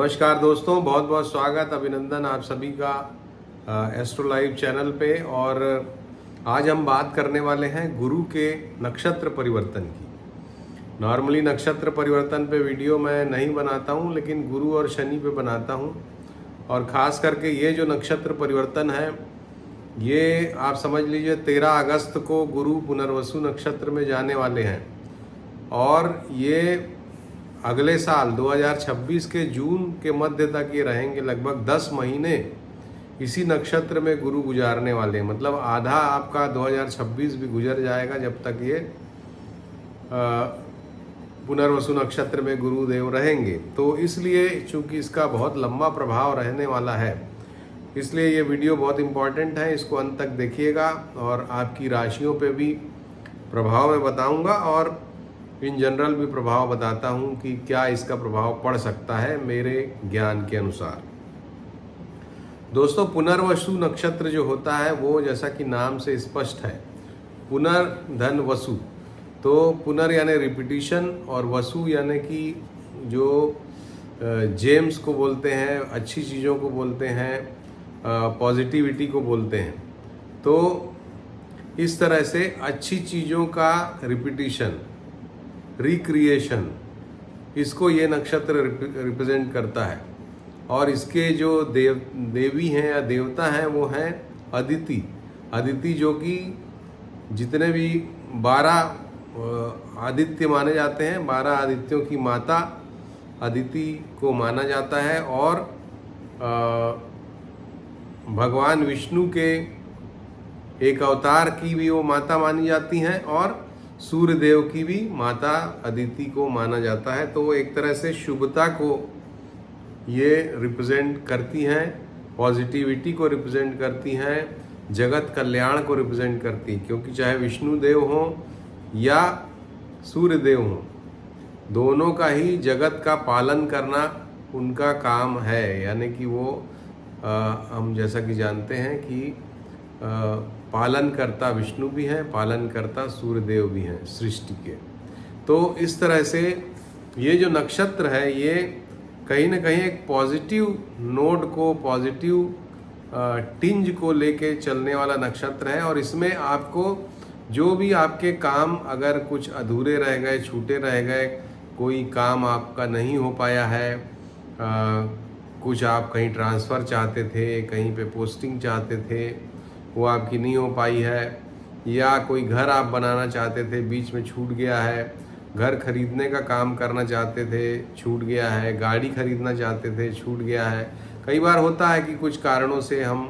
नमस्कार दोस्तों, बहुत बहुत स्वागत, अभिनंदन आप सभी का एस्ट्रो लाइव चैनल पे। और आज हम बात करने वाले हैं गुरु के नक्षत्र परिवर्तन की। नॉर्मली नक्षत्र परिवर्तन पे वीडियो मैं नहीं बनाता हूँ, लेकिन गुरु और शनि पे बनाता हूँ। और ख़ास करके ये जो नक्षत्र परिवर्तन है, ये आप समझ लीजिए 13 अगस्त को गुरु पुनर्वसु नक्षत्र में जाने वाले हैं और ये अगले साल 2026 के जून के मध्य तक ये रहेंगे। लगभग 10 महीने इसी नक्षत्र में गुरु गुजारने वाले हैं। मतलब आधा आपका 2026 भी गुजर जाएगा जब तक ये पुनर्वसु नक्षत्र में गुरुदेव रहेंगे। तो इसलिए चूंकि इसका बहुत लंबा प्रभाव रहने वाला है, इसलिए ये वीडियो बहुत इम्पॉर्टेंट है। इसको अंत तक देखिएगा और आपकी राशियों पे भी प्रभाव मैं बताऊंगा और इन जनरल भी प्रभाव बताता हूं कि क्या इसका प्रभाव पड़ सकता है मेरे ज्ञान के अनुसार। दोस्तों, पुनर्वसु नक्षत्र जो होता है वो जैसा कि नाम से स्पष्ट है, पुनर्धन वसु। तो पुनर यानी रिपीटिशन और वसु यानी कि जो जेम्स को बोलते हैं, अच्छी चीज़ों को बोलते हैं, पॉजिटिविटी को बोलते हैं। तो इस तरह से अच्छी चीज़ों का रिपीटिशन, रिक्रिएशन, इसको ये नक्षत्र रिप्रेजेंट करता है। और इसके जो देवी हैं या देवता हैं वो हैं अदिति। अदिति जो कि जितने भी 12 आदित्य माने जाते हैं, 12 आदित्यों की माता अदिति को माना जाता है। और भगवान विष्णु के एक अवतार की भी वो माता मानी जाती हैं और सूर्य देव की भी माता अदिति को माना जाता है। तो वो एक तरह से शुभता को ये रिप्रेजेंट करती हैं, पॉजिटिविटी को रिप्रेजेंट करती हैं, जगत कल्याण को रिप्रेजेंट करती हैं। क्योंकि चाहे विष्णु देव हों या सूर्य देव हों, दोनों का ही जगत का पालन करना उनका काम है। यानी कि वो हम जैसा कि जानते हैं कि पालन करता विष्णु भी हैं, पालन करता सूर्य देव भी हैं सृष्टि के। तो इस तरह से ये जो नक्षत्र है ये कहीं ना कहीं एक पॉजिटिव नोट को, पॉजिटिव टिंज को लेके चलने वाला नक्षत्र है। और इसमें आपको जो भी आपके काम अगर कुछ अधूरे रह गए, छूटे रह गए, कोई काम आपका नहीं हो पाया है, कुछ आप कहीं ट्रांसफ़र चाहते थे, कहीं पे पोस्टिंग चाहते थे, वो आपकी नहीं हो पाई है, या कोई घर आप बनाना चाहते थे बीच में छूट गया है, घर खरीदने का काम करना चाहते थे छूट गया है, गाड़ी खरीदना चाहते थे छूट गया है। कई बार होता है कि कुछ कारणों से हम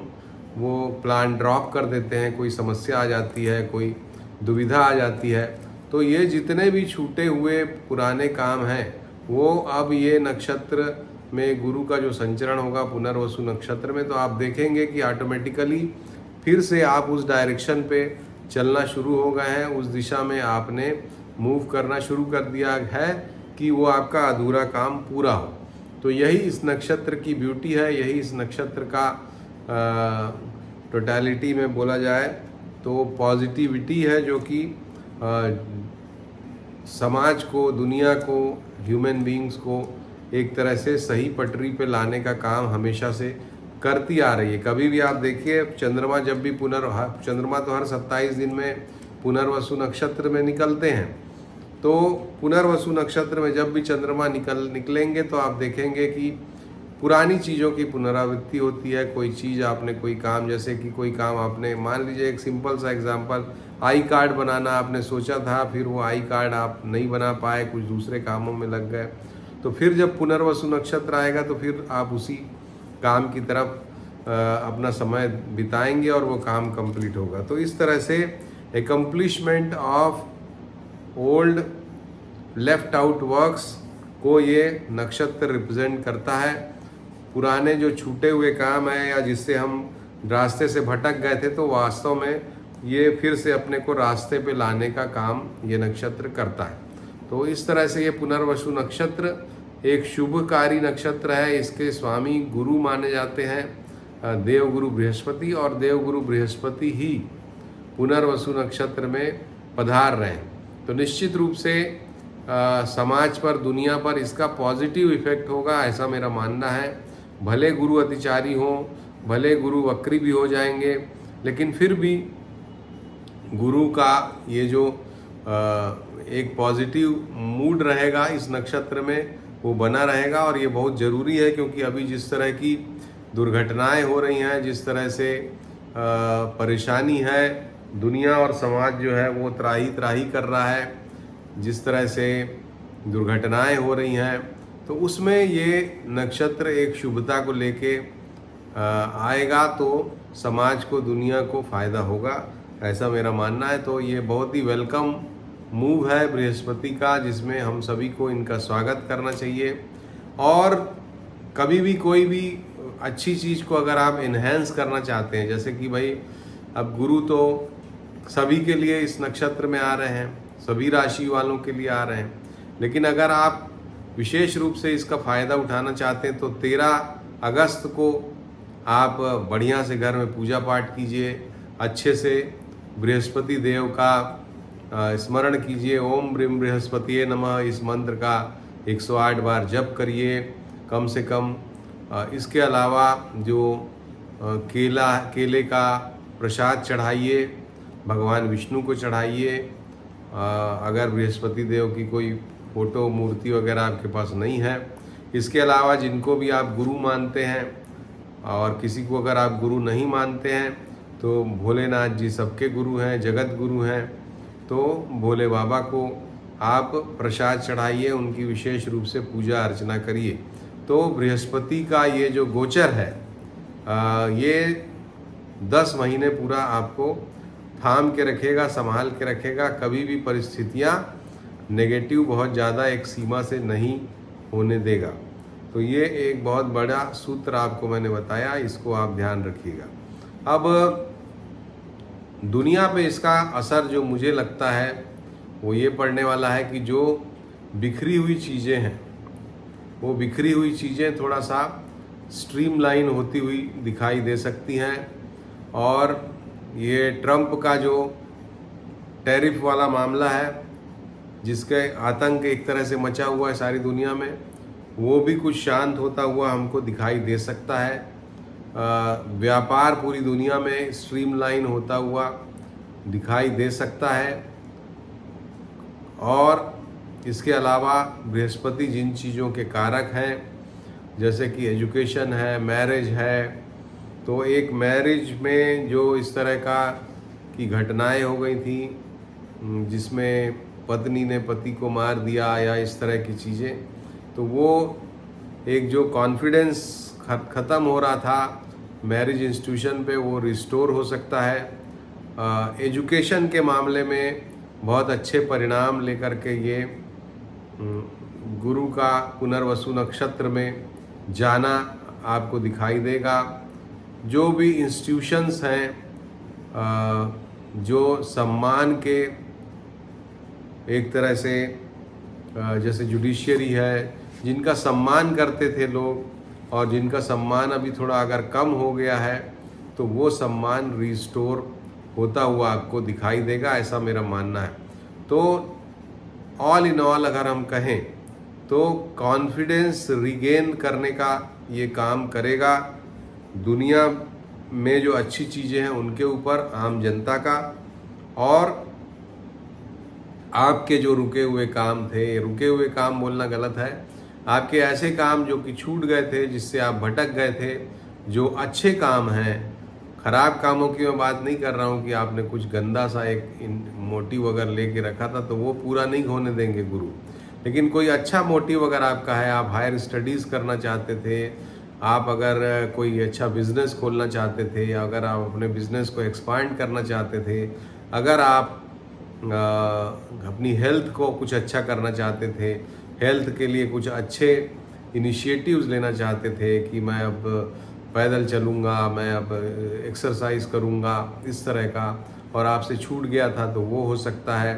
वो प्लान ड्रॉप कर देते हैं, कोई समस्या आ जाती है, कोई दुविधा आ जाती है। तो ये जितने भी छूटे हुए पुराने काम हैं वो अब ये नक्षत्र में गुरु का जो संचरण होगा पुनर्वसु नक्षत्र में, तो आप देखेंगे कि ऑटोमेटिकली फिर से आप उस डायरेक्शन पे चलना शुरू हो गए हैं, उस दिशा में आपने मूव करना शुरू कर दिया है कि वो आपका अधूरा काम पूरा हो। तो यही इस नक्षत्र की ब्यूटी है, यही इस नक्षत्र का टोटलिटी में बोला जाए तो पॉजिटिविटी है, जो कि समाज को, दुनिया को, ह्यूमन बीइंग्स को एक तरह से सही पटरी पे लाने का काम हमेशा से करती आ रही है। कभी भी आप देखिए, चंद्रमा जब भी चंद्रमा तो हर 27 दिन में पुनर्वसु नक्षत्र में निकलते हैं। तो पुनर्वसु नक्षत्र में जब भी चंद्रमा निकलेंगे तो आप देखेंगे कि पुरानी चीज़ों की पुनरावृत्ति होती है। कोई चीज़ आपने, कोई काम, जैसे कि कोई काम आपने, मान लीजिए एक सिंपल सा एग्जांपल, आई कार्ड बनाना आपने सोचा था, फिर वो आई कार्ड आप नहीं बना पाए, कुछ दूसरे कामों में लग गए। तो फिर जब पुनर्वसु नक्षत्र आएगा तो फिर आप उसी काम की तरफ अपना समय बिताएंगे और वो काम कंप्लीट होगा। तो इस तरह से accomplishment of old left out works को ये नक्षत्र रिप्रेजेंट करता है। पुराने जो छूटे हुए काम है या जिससे हम रास्ते से भटक गए थे, तो वास्तव में ये फिर से अपने को रास्ते पे लाने का काम ये नक्षत्र करता है। तो इस तरह से ये पुनर्वसु नक्षत्र एक शुभकारी नक्षत्र है। इसके स्वामी गुरु माने जाते हैं देवगुरु बृहस्पति, और देवगुरु बृहस्पति ही पुनर्वसु नक्षत्र में पधार रहे हैं। तो निश्चित रूप से समाज पर, दुनिया पर इसका पॉजिटिव इफेक्ट होगा, ऐसा मेरा मानना है। भले गुरु अतिचारी हों, भले गुरु वक्री भी हो जाएंगे, लेकिन फिर भी गुरु का ये जो एक पॉजिटिव मूड रहेगा इस नक्षत्र में, वो बना रहेगा। और ये बहुत ज़रूरी है, क्योंकि अभी जिस तरह की दुर्घटनाएं हो रही हैं, जिस तरह से परेशानी है, दुनिया और समाज जो है वो त्राही त्राही कर रहा है, जिस तरह से दुर्घटनाएं हो रही हैं, तो उसमें ये नक्षत्र एक शुभता को लेके आएगा, तो समाज को, दुनिया को फ़ायदा होगा, ऐसा मेरा मानना है। तो ये बहुत ही वेलकम मूव है बृहस्पति का, जिसमें हम सभी को इनका स्वागत करना चाहिए। और कभी भी कोई भी अच्छी चीज़ को अगर आप इन्हेंस करना चाहते हैं, जैसे कि भाई अब गुरु तो सभी के लिए इस नक्षत्र में आ रहे हैं, सभी राशि वालों के लिए आ रहे हैं, लेकिन अगर आप विशेष रूप से इसका फ़ायदा उठाना चाहते हैं तो 13 अगस्त को आप बढ़िया से घर में पूजा पाठ कीजिए, अच्छे से बृहस्पति देव का स्मरण कीजिए, ओम ब्रीम बृहस्पतिये नमः, इस मंत्र का 108 बार जप करिए कम से कम। इसके अलावा जो केले का प्रसाद चढ़ाइए, भगवान विष्णु को चढ़ाइए। अगर बृहस्पति देव की कोई फ़ोटो, मूर्ति वगैरह आपके पास नहीं है। इसके अलावा जिनको भी आप गुरु मानते हैं, और किसी को अगर आप गुरु नहीं मानते हैं, तो भोलेनाथ जी सबके गुरु हैं, जगत गुरु हैं, तो भोले बाबा को आप प्रसाद चढ़ाइए, उनकी विशेष रूप से पूजा अर्चना करिए। तो बृहस्पति का ये जो गोचर है, ये 10 महीने पूरा आपको थाम के रखेगा, संभाल के रखेगा। कभी भी परिस्थितियाँ नेगेटिव बहुत ज़्यादा एक सीमा से नहीं होने देगा। तो ये एक बहुत बड़ा सूत्र आपको मैंने बताया, इसको आप ध्यान रखिएगा। अब दुनिया पे इसका असर जो मुझे लगता है वो ये पड़ने वाला है कि जो बिखरी हुई चीज़ें हैं, वो बिखरी हुई चीज़ें थोड़ा सा स्ट्रीमलाइन होती हुई दिखाई दे सकती हैं। और ये ट्रंप का जो टैरिफ वाला मामला है, जिसके आतंक एक तरह से मचा हुआ है सारी दुनिया में, वो भी कुछ शांत होता हुआ हमको दिखाई दे सकता है। व्यापार पूरी दुनिया में स्ट्रीमलाइन होता हुआ दिखाई दे सकता है। और इसके अलावा बृहस्पति जिन चीज़ों के कारक हैं, जैसे कि एजुकेशन है, मैरिज है, तो एक मैरिज में जो इस तरह की घटनाएं हो गई थी, जिसमें पत्नी ने पति को मार दिया या इस तरह की चीज़ें, तो वो एक जो कॉन्फिडेंस ख़त्म हो रहा था मैरिज इंस्टीट्यूशन पे, वो रिस्टोर हो सकता है। एजुकेशन के मामले में बहुत अच्छे परिणाम लेकर के ये गुरु का पुनर्वसु नक्षत्र में जाना आपको दिखाई देगा। जो भी इंस्टीट्यूशंस हैं, जो सम्मान के एक तरह से, जैसे जुडिशियरी है, जिनका सम्मान करते थे लोग, और जिनका सम्मान अभी थोड़ा अगर कम हो गया है, तो वो सम्मान रिस्टोर होता हुआ आपको दिखाई देगा, ऐसा मेरा मानना है। तो ऑल इन ऑल अगर हम कहें तो कॉन्फिडेंस रिगेन करने का ये काम करेगा दुनिया में जो अच्छी चीज़ें हैं उनके ऊपर, आम जनता का, और आपके जो रुके हुए काम थे, रुके हुए काम बोलना गलत है, आपके ऐसे काम जो कि छूट गए थे, जिससे आप भटक गए थे, जो अच्छे काम हैं, खराब कामों की मैं बात नहीं कर रहा हूँ कि आपने कुछ गंदा सा एक मोटिव अगर लेके रखा था, तो वो पूरा नहीं होने देंगे गुरु। लेकिन कोई अच्छा मोटिव अगर आपका है, आप हायर स्टडीज़ करना चाहते थे, आप अगर कोई अच्छा बिजनेस खोलना चाहते थे, या अगर आप अपने बिजनेस को एक्सपांड करना चाहते थे, अगर आप अपनी हेल्थ को कुछ अच्छा करना चाहते थे, हेल्थ के लिए कुछ अच्छे इनिशिएटिव्स लेना चाहते थे कि मैं अब पैदल चलूँगा, मैं अब एक्सरसाइज करूँगा, इस तरह का, और आपसे छूट गया था, तो वो हो सकता है।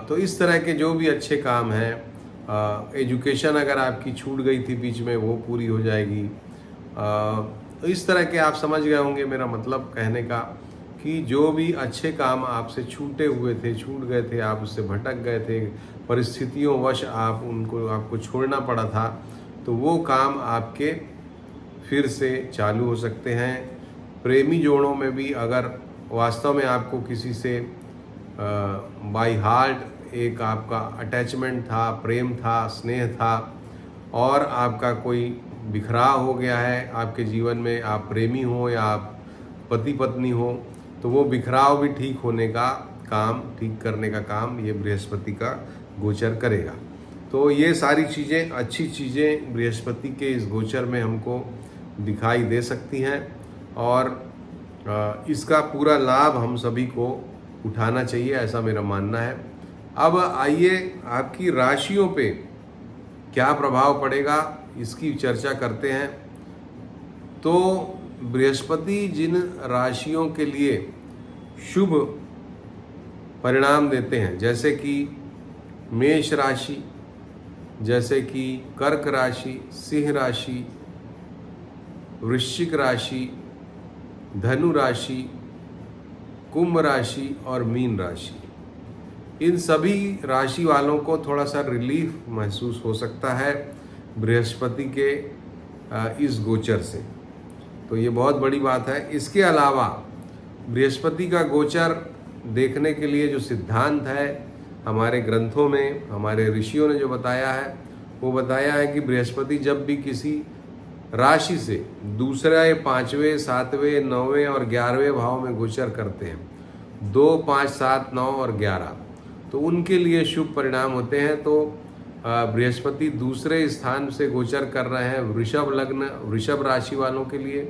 तो इस तरह के जो भी अच्छे काम हैं, एजुकेशन अगर आपकी छूट गई थी बीच में, वो पूरी हो जाएगी। तो इस तरह के आप समझ गए होंगे मेरा मतलब कहने का, कि जो भी अच्छे काम आपसे छूटे हुए थे, छूट गए थे, आप उससे भटक गए थे, परिस्थितियों वश आपको छोड़ना पड़ा था, तो वो काम आपके फिर से चालू हो सकते हैं। प्रेमी जोड़ों में भी अगर वास्तव में आपको किसी से बाय हार्ट एक आपका अटैचमेंट था, प्रेम था, स्नेह था, और आपका कोई बिखराव हो गया है आपके जीवन में, आप प्रेमी हो या आप पति पत्नी हो, तो वो बिखराव भी ठीक होने का काम, ठीक करने का काम ये बृहस्पति का गोचर करेगा। तो ये सारी चीज़ें, अच्छी चीज़ें बृहस्पति के इस गोचर में हमको दिखाई दे सकती हैं, और इसका पूरा लाभ हम सभी को उठाना चाहिए, ऐसा मेरा मानना है। अब आइए आपकी राशियों पे क्या प्रभाव पड़ेगा इसकी चर्चा करते हैं। तो बृहस्पति जिन राशियों के लिए शुभ परिणाम देते हैं, जैसे कि मेष राशि, जैसे कि कर्क राशि, सिंह राशि, वृश्चिक राशि, धनु राशि, कुंभ राशि और मीन राशि, इन सभी राशि वालों को थोड़ा सा रिलीफ महसूस हो सकता है बृहस्पति के इस गोचर से, तो ये बहुत बड़ी बात है। इसके अलावा बृहस्पति का गोचर देखने के लिए जो सिद्धांत है हमारे ग्रंथों में, हमारे ऋषियों ने जो बताया है, वो बताया है कि बृहस्पति जब भी किसी राशि से दूसरे, 5वें, 7वें, 9वें और 11वें भाव में गोचर करते हैं, 2, 5, 7, 9 और 11, तो उनके लिए शुभ परिणाम होते हैं। तो बृहस्पति दूसरे स्थान से गोचर कर रहे हैं वृषभ लग्न, वृषभ राशि वालों के लिए,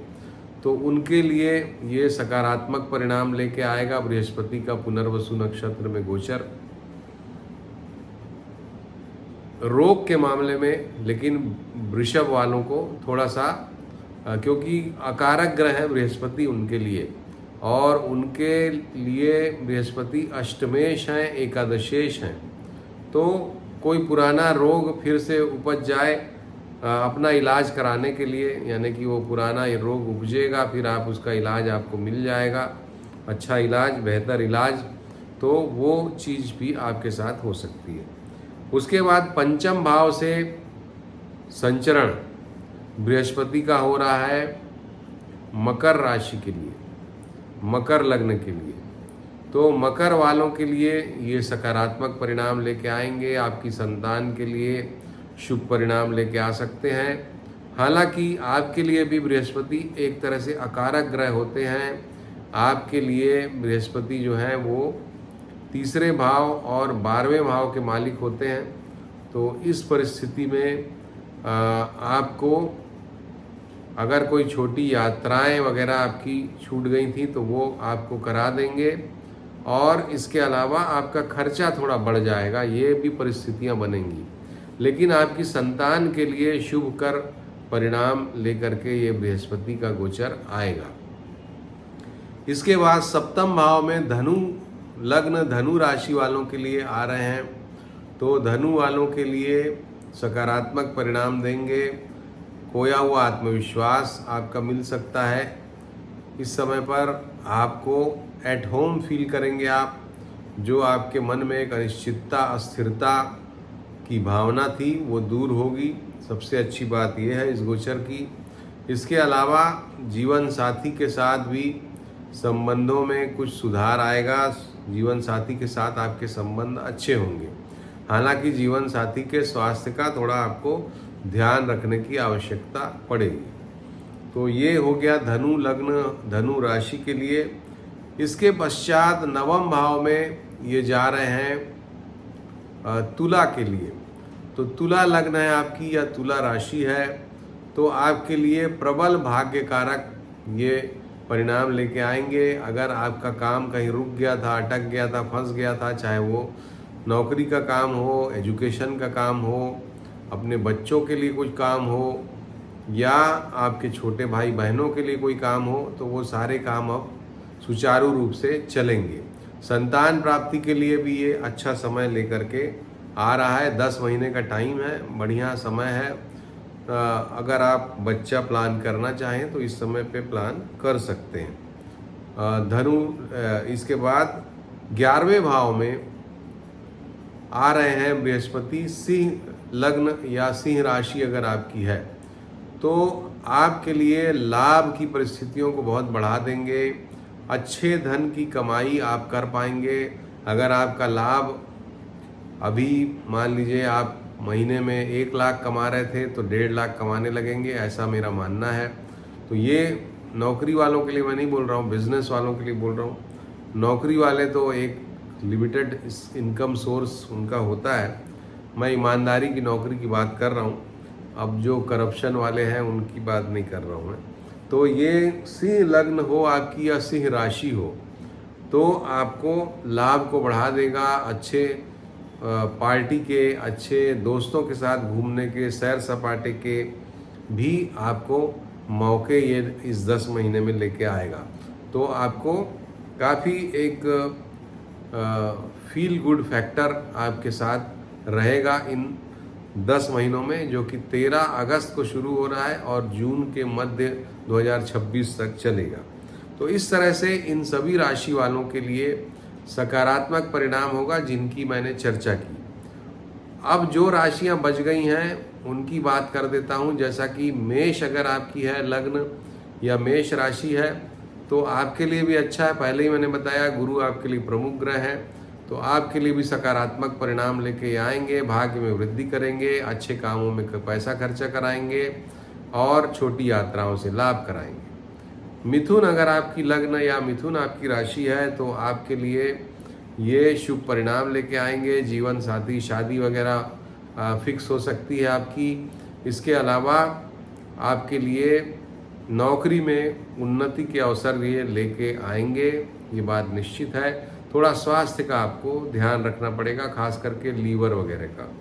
तो उनके लिए ये सकारात्मक परिणाम लेके आएगा बृहस्पति का पुनर्वसु नक्षत्र में गोचर। रोग के मामले में लेकिन वृषभ वालों को थोड़ा सा, क्योंकि अकारक ग्रह है बृहस्पति उनके लिए, और उनके लिए बृहस्पति अष्टमेश हैं, एकादशेश हैं, तो कोई पुराना रोग फिर से उपज जाए, अपना इलाज कराने के लिए, यानी कि वो पुराना रोग उपजेगा, फिर आप उसका इलाज आपको मिल जाएगा, अच्छा इलाज, बेहतर इलाज, तो वो चीज़ भी आपके साथ हो सकती है। उसके बाद पंचम भाव से संचरण बृहस्पति का हो रहा है मकर राशि के लिए, मकर लग्न के लिए, तो मकर वालों के लिए ये सकारात्मक परिणाम लेके आएंगे, आपकी संतान के लिए शुभ परिणाम लेके आ सकते हैं। हालांकि आपके लिए भी बृहस्पति एक तरह से अकारक ग्रह होते हैं, आपके लिए बृहस्पति जो है वो तीसरे भाव और 12वें भाव के मालिक होते हैं। तो इस परिस्थिति में आपको अगर कोई छोटी यात्राएं वगैरह आपकी छूट गई थी तो वो आपको करा देंगे, और इसके अलावा आपका खर्चा थोड़ा बढ़ जाएगा, ये भी परिस्थितियां बनेंगी, लेकिन आपकी संतान के लिए शुभ कर परिणाम लेकर के ये बृहस्पति का गोचर आएगा। इसके बाद सप्तम भाव में धनु लग्न, धनु राशि वालों के लिए आ रहे हैं, तो धनु वालों के लिए सकारात्मक परिणाम देंगे, खोया हुआ आत्मविश्वास आपका मिल सकता है। इस समय पर आपको एट होम फील करेंगे आप, जो आपके मन में एक अनिश्चितता, अस्थिरता की भावना थी वो दूर होगी, सबसे अच्छी बात यह है इस गोचर की। इसके अलावा जीवन साथी के साथ भी संबंधों में कुछ सुधार आएगा, जीवन साथी के साथ आपके संबंध अच्छे होंगे। हालांकि जीवन साथी के स्वास्थ्य का थोड़ा आपको ध्यान रखने की आवश्यकता पड़ेगी। तो ये हो गया धनु लग्न, धनु राशि के लिए। इसके पश्चात नवम भाव में ये जा रहे हैं तुला के लिए, तो तुला लग्न है आपकी या तुला राशि है, तो आपके लिए प्रबल भाग्य कारक ये परिणाम लेके आएंगे। अगर आपका काम कहीं रुक गया था, अटक गया था, फंस गया था, चाहे वो नौकरी का काम हो, एजुकेशन का काम हो, अपने बच्चों के लिए कुछ काम हो, या आपके छोटे भाई बहनों के लिए कोई काम हो, तो वो सारे काम अब सुचारू रूप से चलेंगे। संतान प्राप्ति के लिए भी ये अच्छा समय लेकर के आ रहा है, 10 महीने का टाइम है, बढ़िया समय है। अगर आप बच्चा प्लान करना चाहें तो इस समय पे प्लान कर सकते हैं। धनु इसके बाद 11वें भाव में आ रहे हैं बृहस्पति सिंह लग्न या सिंह राशि अगर आपकी है तो आपके लिए लाभ की परिस्थितियों को बहुत बढ़ा देंगे। अच्छे धन की कमाई आप कर पाएंगे। अगर आपका लाभ अभी मान लीजिए आप महीने में 1 लाख कमा रहे थे तो 1.5 लाख कमाने लगेंगे, ऐसा मेरा मानना है। तो ये नौकरी वालों के लिए मैं नहीं बोल रहा हूँ, बिजनेस वालों के लिए बोल रहा हूँ। नौकरी वाले तो एक लिमिटेड इनकम सोर्स उनका होता है, मैं ईमानदारी की नौकरी की बात कर रहा हूँ। अब जो करप्शन वाले हैं उनकी बात नहीं कर रहा हूँ मैं। तो ये सिंह लग्न हो आपकी या सिंह राशि हो तो आपको लाभ को बढ़ा देगा। अच्छे पार्टी के, अच्छे दोस्तों के साथ घूमने के, सैर सपाटे के भी आपको मौके ये इस 10 महीने में लेके आएगा। तो आपको काफ़ी एक फील गुड फैक्टर आपके साथ रहेगा इन 10 महीनों में, जो कि 13 अगस्त को शुरू हो रहा है और जून के मध्य 2026 तक चलेगा। तो इस तरह से इन सभी राशि वालों के लिए सकारात्मक परिणाम होगा जिनकी मैंने चर्चा की। अब जो राशियां बच गई हैं उनकी बात कर देता हूं। जैसा कि मेष अगर आपकी है लग्न या मेष राशि है तो आपके लिए भी अच्छा है। पहले ही मैंने बताया गुरु आपके लिए प्रमुख ग्रह है, तो आपके लिए भी सकारात्मक परिणाम लेके आएंगे। भाग्य में वृद्धि करेंगे, अच्छे कामों में पैसा खर्चा कराएंगे और छोटी यात्राओं से लाभ कराएंगे। मिथुन अगर आपकी लग्न या मिथुन आपकी राशि है तो आपके लिए ये शुभ परिणाम लेके आएंगे। जीवन साथी, शादी वगैरह फिक्स हो सकती है आपकी। इसके अलावा आपके लिए नौकरी में उन्नति के अवसर ये लेके आएंगे, ये बात निश्चित है। थोड़ा स्वास्थ्य का आपको ध्यान रखना पड़ेगा, खास करके लीवर वगैरह का।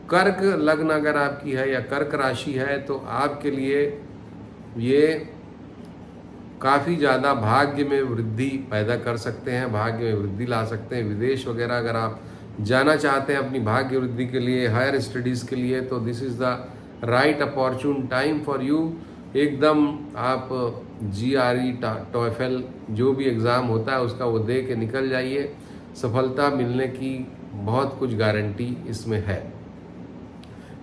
कर्क लग्न अगर आपकी है या कर्क राशि है तो आपके लिए ये काफ़ी ज़्यादा भाग्य में वृद्धि पैदा कर सकते हैं, भाग्य में वृद्धि ला सकते हैं। विदेश वगैरह अगर आप जाना चाहते हैं अपनी भाग्य वृद्धि के लिए, हायर स्टडीज़ के लिए, तो this is the right opportune time for you. एकदम आप GRE TOEFL जो भी एग्ज़ाम होता है उसका वो दे के निकल जाइए, सफलता मिलने की बहुत कुछ गारंटी इसमें है।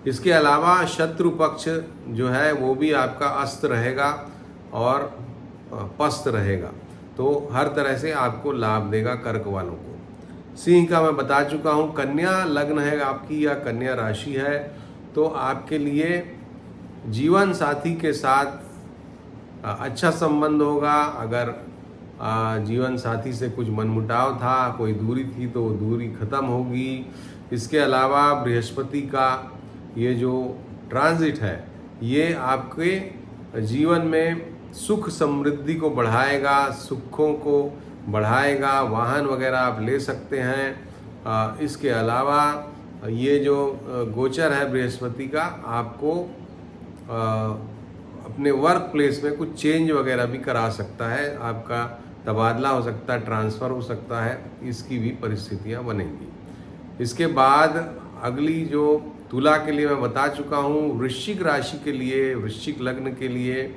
इसके अलावा शत्रु पक्ष जो है वो भी आपका अस्त रहेगा और पस्त रहेगा, तो हर तरह से आपको लाभ देगा कर्क वालों को। सिंह का मैं बता चुका हूँ। कन्या लग्न है आपकी या कन्या राशि है तो आपके लिए जीवन साथी के साथ अच्छा संबंध होगा। अगर जीवन साथी से कुछ मनमुटाव था, कोई दूरी थी तो वो दूरी खत्म होगी। इसके अलावा बृहस्पति का ये जो ट्रांजिट है ये आपके जीवन में सुख समृद्धि को बढ़ाएगा, सुखों को बढ़ाएगा। वाहन वगैरह आप ले सकते हैं। इसके अलावा ये जो गोचर है बृहस्पति का आपको अपने वर्क प्लेस में कुछ चेंज वगैरह भी करा सकता है। आपका तबादला हो सकता है, ट्रांसफ़र हो सकता है, इसकी भी परिस्थितियां बनेंगी। इसके बाद अगली जो तुला के लिए मैं बता चुका हूँ। वृश्चिक राशि के लिए, वृश्चिक लग्न के लिए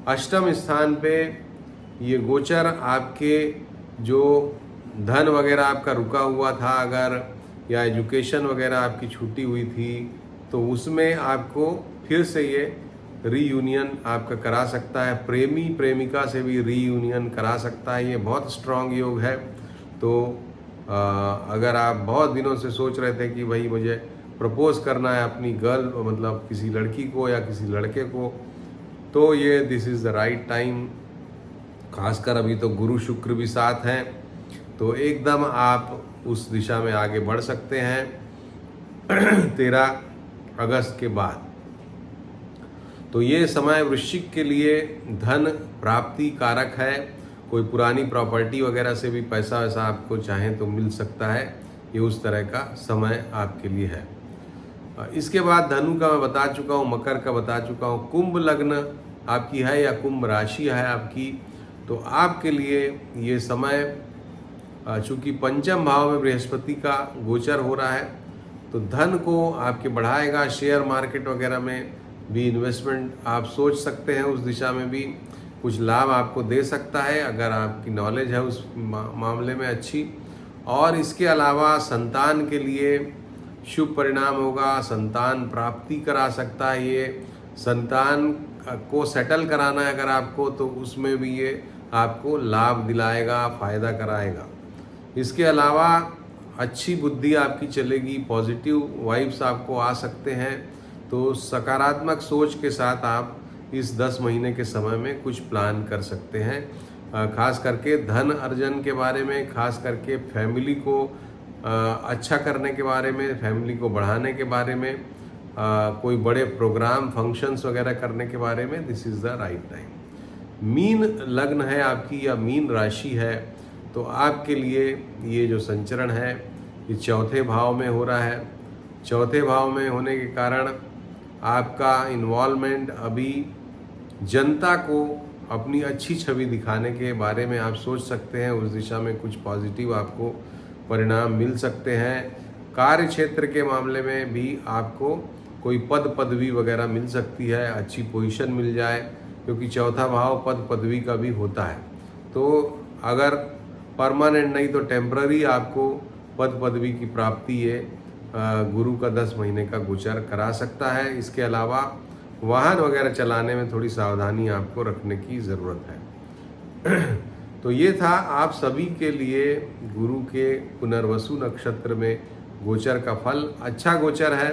अष्टम स्थान पे ये गोचर आपके जो धन वगैरह आपका रुका हुआ था अगर, या एजुकेशन वगैरह आपकी छूटी हुई थी तो उसमें आपको फिर से ये रीयूनियन आपका करा सकता है। प्रेमी प्रेमिका से भी रीयूनियन करा सकता है। ये बहुत स्ट्रांग योग है। तो अगर आप बहुत दिनों से सोच रहे थे कि भाई मुझे प्रपोज करना है अपनी गर्ल, मतलब किसी लड़की को या किसी लड़के को, तो ये this is the right time. खासकर अभी तो गुरु शुक्र भी साथ हैं तो एकदम आप उस दिशा में आगे बढ़ सकते हैं 13 अगस्त के बाद। तो ये समय वृश्चिक के लिए धन प्राप्ति कारक है। कोई पुरानी प्रॉपर्टी वगैरह से भी पैसा वैसा आपको चाहें तो मिल सकता है। ये उस तरह का समय आपके लिए है। इसके बाद धनु का मैं बता चुका हूँ, मकर का बता चुका हूँ। कुंभ लग्न आपकी है या कुंभ राशि है आपकी, तो आपके लिए ये समय चूँकि पंचम भाव में बृहस्पति का गोचर हो रहा है तो धन को आपके बढ़ाएगा। शेयर मार्केट वगैरह में भी इन्वेस्टमेंट आप सोच सकते हैं, उस दिशा में भी कुछ लाभ आपको दे सकता है अगर आपकी नॉलेज है उस मामले में अच्छी। और इसके अलावा संतान के लिए शुभ परिणाम होगा, संतान प्राप्ति करा सकता है। ये संतान को सेटल कराना है अगर आपको, तो उसमें भी ये आपको लाभ दिलाएगा, फायदा कराएगा। इसके अलावा अच्छी बुद्धि आपकी चलेगी, पॉजिटिव वाइब्स आपको आ सकते हैं। तो सकारात्मक सोच के साथ आप इस 10 महीने के समय में कुछ प्लान कर सकते हैं। खास करके धन अर्जन के बारे में, खास करके फैमिली को अच्छा करने के बारे में, फैमिली को बढ़ाने के बारे में, कोई बड़े प्रोग्राम फंक्शंस वगैरह करने के बारे में, this is the right time. Mean लग्न है आपकी या मीन राशि है, तो आपके लिए ये जो संचरण है ये चौथे भाव में हो रहा है। चौथे भाव में होने के कारण आपका इन्वॉल्वमेंट अभी जनता को अपनी अच्छी छवि दिखाने के बारे में आप सोच सकते हैं। उस दिशा में कुछ पॉजिटिव आपको परिणाम मिल सकते हैं। कार्य क्षेत्र के मामले में भी आपको कोई पद पदवी वगैरह मिल सकती है, अच्छी पोजीशन मिल जाए, क्योंकि चौथा भाव पद पदवी का भी होता है। तो अगर परमानेंट नहीं तो टेम्पररी आपको पद पदवी की प्राप्ति ये गुरु का 10 महीने का गोचर करा सकता है। इसके अलावा वाहन वगैरह चलाने में थोड़ी सावधानी आपको रखने की ज़रूरत है। तो ये था आप सभी के लिए गुरु के पुनर्वसु नक्षत्र में गोचर का फल। अच्छा गोचर है,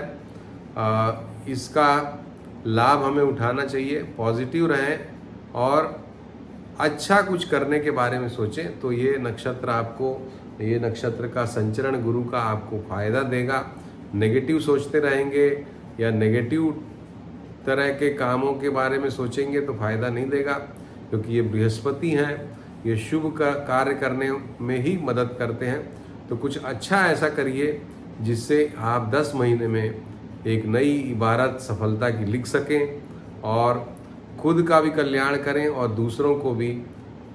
इसका लाभ हमें उठाना चाहिए, पॉजिटिव रहें और अच्छा कुछ करने के बारे में सोचें। तो ये नक्षत्र आपको, ये नक्षत्र का संचरण गुरु का आपको फायदा देगा। नेगेटिव सोचते रहेंगे या नेगेटिव तरह के कामों के बारे में सोचेंगे तो फायदा नहीं देगा, क्योंकि ये बृहस्पति हैं, ये शुभ का कार्य करने में ही मदद करते हैं। तो कुछ अच्छा ऐसा करिए जिससे आप 10 महीने में एक नई इबारत सफलता की लिख सकें और खुद का भी कल्याण करें और दूसरों को भी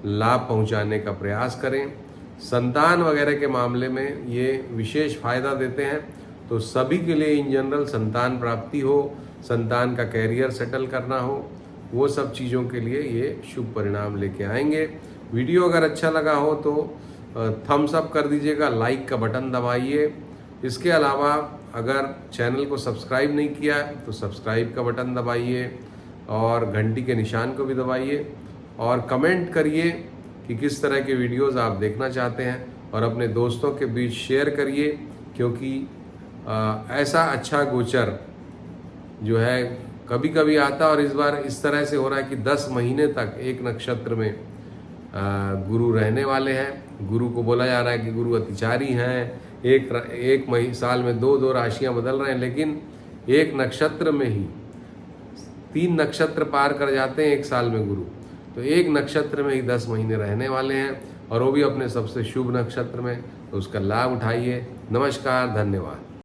लाभ पहुंचाने का प्रयास करें। संतान वगैरह के मामले में ये विशेष फायदा देते हैं। तो सभी के लिए इन जनरल संतान प्राप्ति हो, संतान का कैरियर सेटल करना हो, वो सब चीज़ों के लिए ये शुभ परिणाम लेके आएंगे। वीडियो अगर अच्छा लगा हो तो थम्स अप कर दीजिएगा, लाइक का बटन दबाइए। इसके अलावा अगर चैनल को सब्सक्राइब नहीं किया तो सब्सक्राइब का बटन दबाइए और घंटी के निशान को भी दबाइए और कमेंट करिए कि किस तरह के वीडियोस आप देखना चाहते हैं और अपने दोस्तों के बीच शेयर करिए, क्योंकि ऐसा अच्छा गोचर जो है कभी कभी आता और इस बार इस तरह से हो रहा है कि 10 महीने तक एक नक्षत्र में गुरु रहने वाले हैं। गुरु को बोला जा रहा है कि गुरु अतिचारी हैं, एक साल में 2 राशियां बदल रहे हैं, लेकिन एक नक्षत्र में ही 3 नक्षत्र पार कर जाते हैं एक साल में गुरु। तो एक नक्षत्र में ही 10 महीने रहने वाले हैं और वो भी अपने सबसे शुभ नक्षत्र में। तो उसका लाभ उठाइए। नमस्कार, धन्यवाद।